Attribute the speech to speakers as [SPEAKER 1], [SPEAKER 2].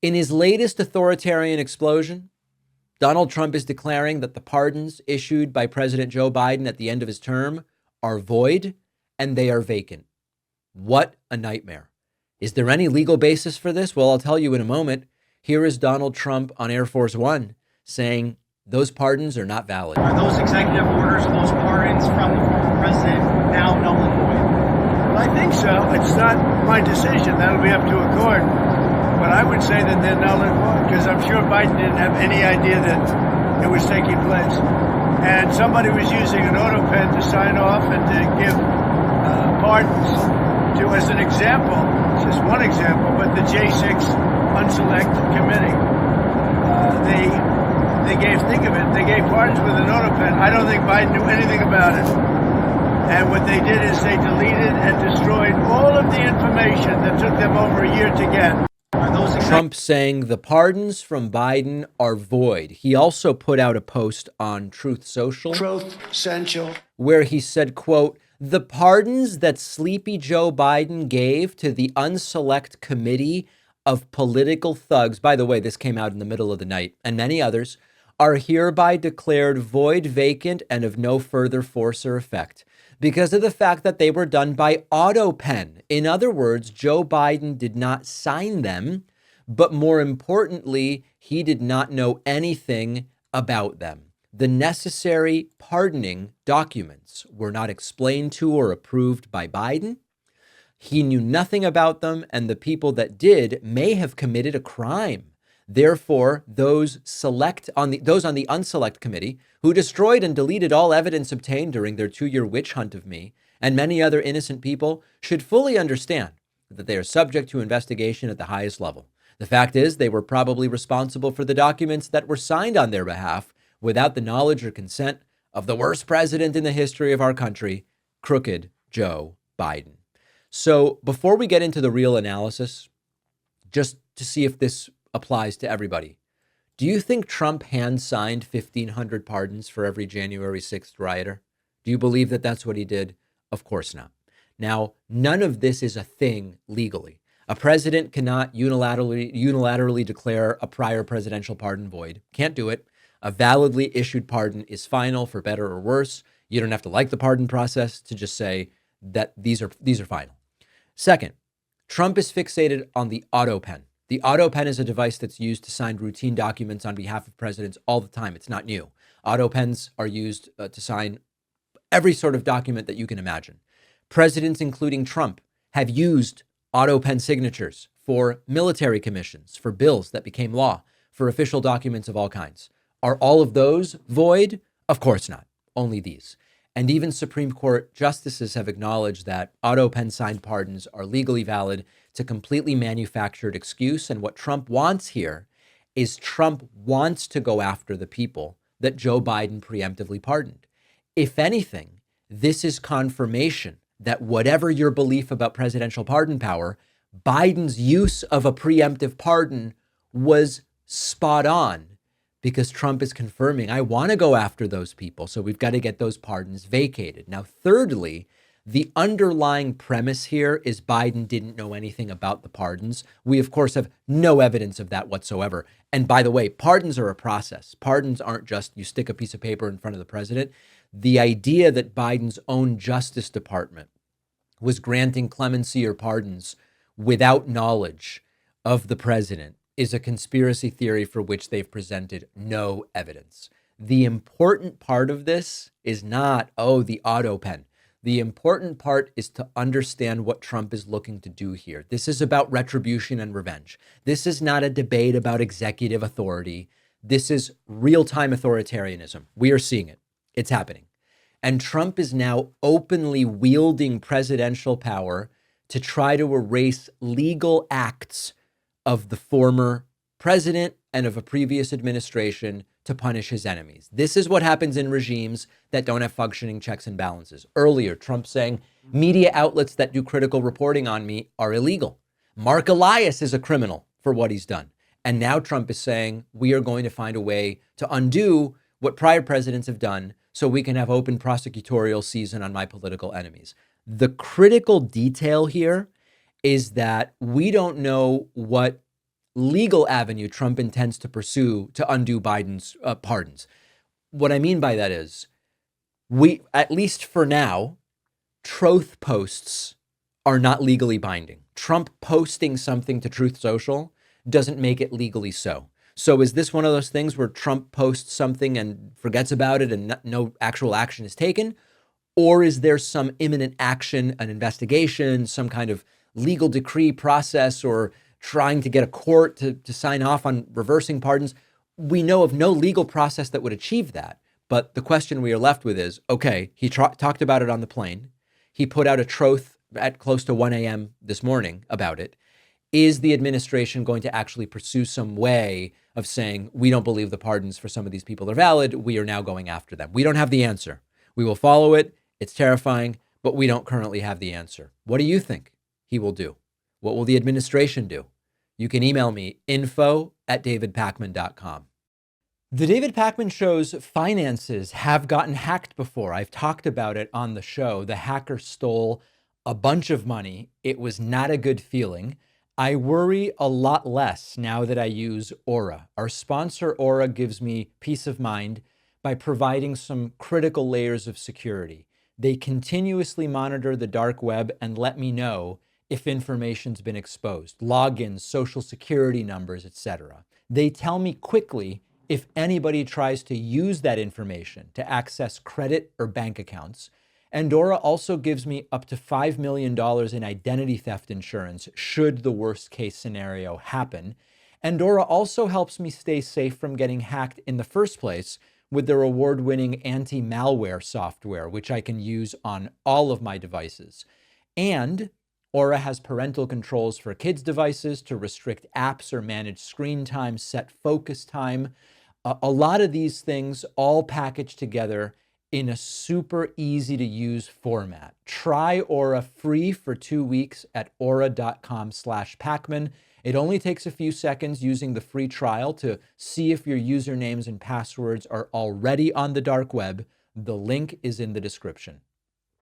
[SPEAKER 1] In his latest authoritarian explosion, Donald Trump is declaring that the pardons issued by President Joe Biden at the end of his term are void and they are vacant. What a nightmare. Is there any legal basis for this? Well, I'll tell you in a moment. Here is Donald Trump on Air Force One saying those pardons are not valid.
[SPEAKER 2] Are those executive orders, those pardons from the former president now null and void?
[SPEAKER 3] Well, I think so. It's not my decision. That'll be up to a court. But I would say that they're null and void because I'm sure Biden didn't have any idea that it was taking place. And somebody was using an auto pen to sign off and to give pardons to, as an example, just one example, but the J6 Unselect Committee. They gave, think of it, they gave pardons with an auto pen. I don't think Biden knew anything about it. And what they did is they deleted and destroyed all of the information that took them over a year to get.
[SPEAKER 1] Trump saying the pardons from Biden are void. He also put out a post on Truth Social, where he said, quote, "The pardons that Sleepy Joe Biden gave to the Unselect Committee of political thugs," by the way, this came out in the middle of the night, "and many others, are hereby declared void, vacant, and of no further force or effect because of the fact that they were done by auto pen." In other words, Joe Biden did not sign them, but more importantly, he did not know anything about them. The necessary pardoning documents were not explained to or approved by Biden. He knew nothing about them, and the people that did may have committed a crime. Therefore, those on the Unselect Committee, who destroyed and deleted all evidence obtained during their 2-year witch hunt of me and many other innocent people, should fully understand that they are subject to investigation at the highest level. The fact is, they were probably responsible for the documents that were signed on their behalf without the knowledge or consent of the worst president in the history of our country, crooked Joe Biden. So before we get into the real analysis, just to see if this applies to everybody, do you think Trump hand-signed 1,500 pardons for every January 6th rioter? Do you believe that that's what he did? Of course not. Now, none of this is a thing legally. A president cannot unilaterally declare a prior presidential pardon void. Can't do it. A validly issued pardon is final for better or worse. You don't have to like the pardon process to just say that these are final. Second, Trump is fixated on the auto pen. The auto pen is a device that's used to sign routine documents on behalf of presidents all the time. It's not new. Auto pens are used to sign every sort of document that you can imagine. Presidents, including Trump, have used auto pen signatures for military commissions, for bills that became law, for official documents of all kinds. Are all of those void? Of course not. Only these. And even Supreme Court justices have acknowledged that auto pen signed pardons are legally valid. It's a completely manufactured excuse. And what Trump wants here is Trump wants to go after the people that Joe Biden preemptively pardoned. If anything, this is confirmation that whatever your belief about presidential pardon power, Biden's use of a preemptive pardon was spot on, because Trump is confirming, I want to go after those people, so we've got to get those pardons vacated. Now, thirdly, the underlying premise here is Biden didn't know anything about the pardons. We, of course, have no evidence of that whatsoever. And by the way, pardons are a process. Pardons aren't just you stick a piece of paper in front of the president. The idea that Biden's own Justice Department was granting clemency or pardons without knowledge of the president is a conspiracy theory for which they've presented no evidence. The important part of this is not, the auto pen. The important part is to understand what Trump is looking to do here. This is about retribution and revenge. This is not a debate about executive authority. This is real-time authoritarianism. We are seeing it. It's happening. And Trump is now openly wielding presidential power to try to erase legal acts of the former president and of a previous administration to punish his enemies. This is what happens in regimes that don't have functioning checks and balances. Earlier, Trump saying media outlets that do critical reporting on me are illegal. Mark Elias is a criminal for what he's done. And now Trump is saying we are going to find a way to undo what prior presidents have done so we can have open prosecutorial season on my political enemies. The critical detail here is that we don't know what legal avenue Trump intends to pursue to undo Biden's pardons. What I mean by that is, at least for now, Truth posts are not legally binding. Trump posting something to Truth Social doesn't make it legally so. So is this one of those things where Trump posts something and forgets about it and no actual action is taken? Or is there some imminent action, an investigation, some kind of legal decree process, or trying to get a court to sign off on reversing pardons? We know of no legal process that would achieve that. But the question we are left with is, okay, he talked about it on the plane. He put out a troth at close to 1 a.m. this morning about it. Is the administration going to actually pursue some way of saying, we don't believe the pardons for some of these people are valid, we are now going after them? We don't have the answer. We will follow it. It's terrifying, but we don't currently have the answer. What do you think he will do? What will the administration do? You can email me, info@davidpakman.com. The David Pakman Show's finances have gotten hacked before. I've talked about it on the show. The hacker stole a bunch of money. It was not a good feeling. I worry a lot less now that I use Aura. Our sponsor, Aura, gives me peace of mind by providing some critical layers of security. They continuously monitor the dark web and let me know if information's been exposed, logins, social security numbers, etc. They tell me quickly if anybody tries to use that information to access credit or bank accounts. And Aura also gives me up to $5 million in identity theft insurance should the worst case scenario happen. And Aura also helps me stay safe from getting hacked in the first place with their award-winning anti-malware software, which I can use on all of my devices. And Aura has parental controls for kids' devices to restrict apps or manage screen time, set focus time. A lot of these things all packaged together in a super easy to use format. Try Aura free for 2 weeks at aura.com/Pakman. It only takes a few seconds using the free trial to see if your usernames and passwords are already on the dark web. The link is in the description.